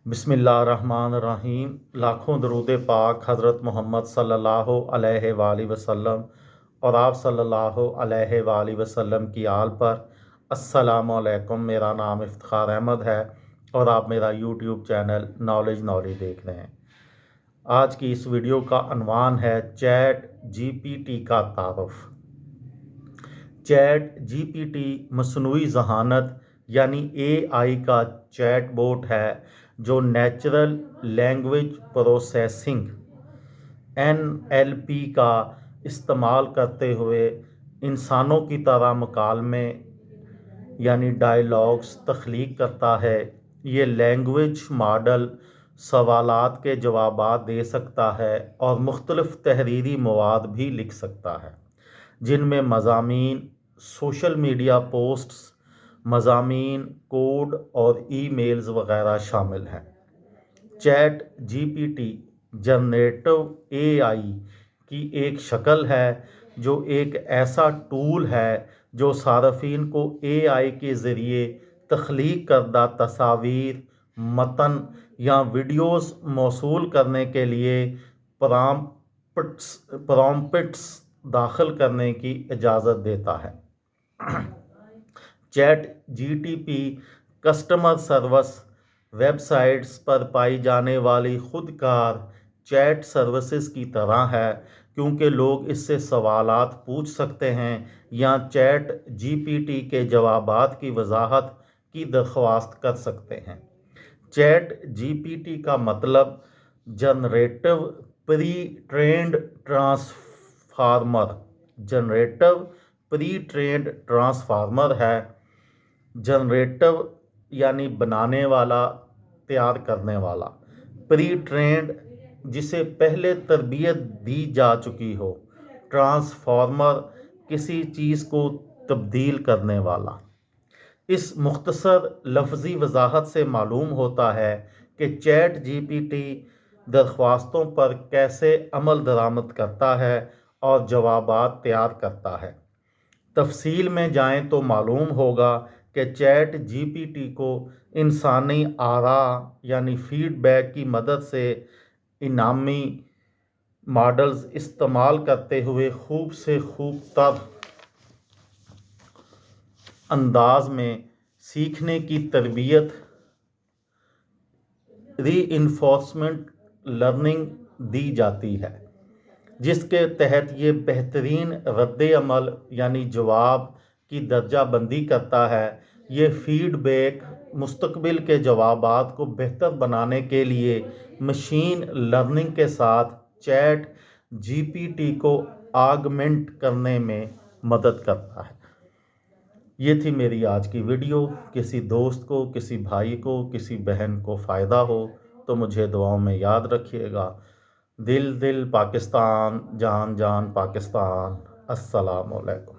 बिस्मिल्लाहिर्रहमानिर्रहीम। लाखों दरूद पाक हज़रत मोहम्मद सल्लल्लाहु अलैहि वसल्लम और आप सल्लल्लाहु अलैहि वसल्लम की आल पर। अस्सलामु अलैकुम। मेरा नाम इफ्तिखार अहमद है और आप मेरा यूट्यूब चैनल नॉलेज देख रहे हैं। आज की इस वीडियो का अनवान है चैट जीपीटी का तारुफ। चैट जीपीटी मसनूई ज़हानत यानी एआई का चैट बोट है जो नेचुरल लैंग्वेज प्रोसेसिंग एनएलपी का इस्तेमाल करते हुए इंसानों की तरह मुकालमे यानी डायलॉग्स तख्लीक करता है। ये लैंग्वेज मॉडल सवालात के जवाबात दे सकता है और मुख्तलिफ तहरीरी मवाद भी लिख सकता है जिनमें मज़ामीन, सोशल मीडिया पोस्ट्स, मज़ामीन, कोड और ईमेल्स वगैरह शामिल हैं। चैट जीपीटी जनरेटिव एआई की एक शक्ल है जो एक ऐसा टूल है जो सार्फिन को एआई के ज़रिए तख्लीक करदा तस्वीर, मतन या वीडियोस मौसूल करने के लिए प्रॉम्प्ट्स दाखिल करने की इजाज़त देता है। Chat GTP customer service websites पर पाई जाने वाली खुदकार चैट सर्विसेज की तरह है क्योंकि लोग इससे सवालात पूछ सकते हैं या चैट जीपीटी के जवाबात की वजाहत की दरख्वास्त कर सकते हैं। चैट जीपीटी का मतलब जनरेटिव प्री ट्रेंड ट्रांसफार्मर है। जनरेटिव यानी बनाने वाला, तैयार करने वाला। प्री ट्रेंड जिसे पहले तरबियत दी जा चुकी हो। ट्रांसफार्मर किसी चीज़ को तब्दील करने वाला। इस मुख्तसर लफ्ज़ी वजाहत से मालूम होता है कि चैट जीपीटी दरख्वास्तों पर कैसे अमल दरामद करता है और जवाबात तैयार करता है। तफसील में जाएं तो मालूम होगा कि चैट जीपीटी को इंसानी आरा यानी फीडबैक की मदद से इनामी मॉडल्स इस्तेमाल करते हुए खूब से खूब तर अंदाज में सीखने की तरबियत रीइंफोर्समेंट लर्निंग दी जाती है जिसके तहत ये बेहतरीन रद्द अमल यानी जवाब की दर्जा बंदी करता है। ये फीडबैक मुस्तकबिल के जवाबात को बेहतर बनाने के लिए मशीन लर्निंग के साथ चैट जीपीटी को आगमेंट करने में मदद करता है। ये थी मेरी आज की वीडियो। किसी दोस्त को, किसी भाई को, किसी बहन को फ़ायदा हो तो मुझे दुआओं में याद रखिएगा। दिल दिल पाकिस्तान, जान जान पाकिस्तान। अस्सलामु अलैकुम।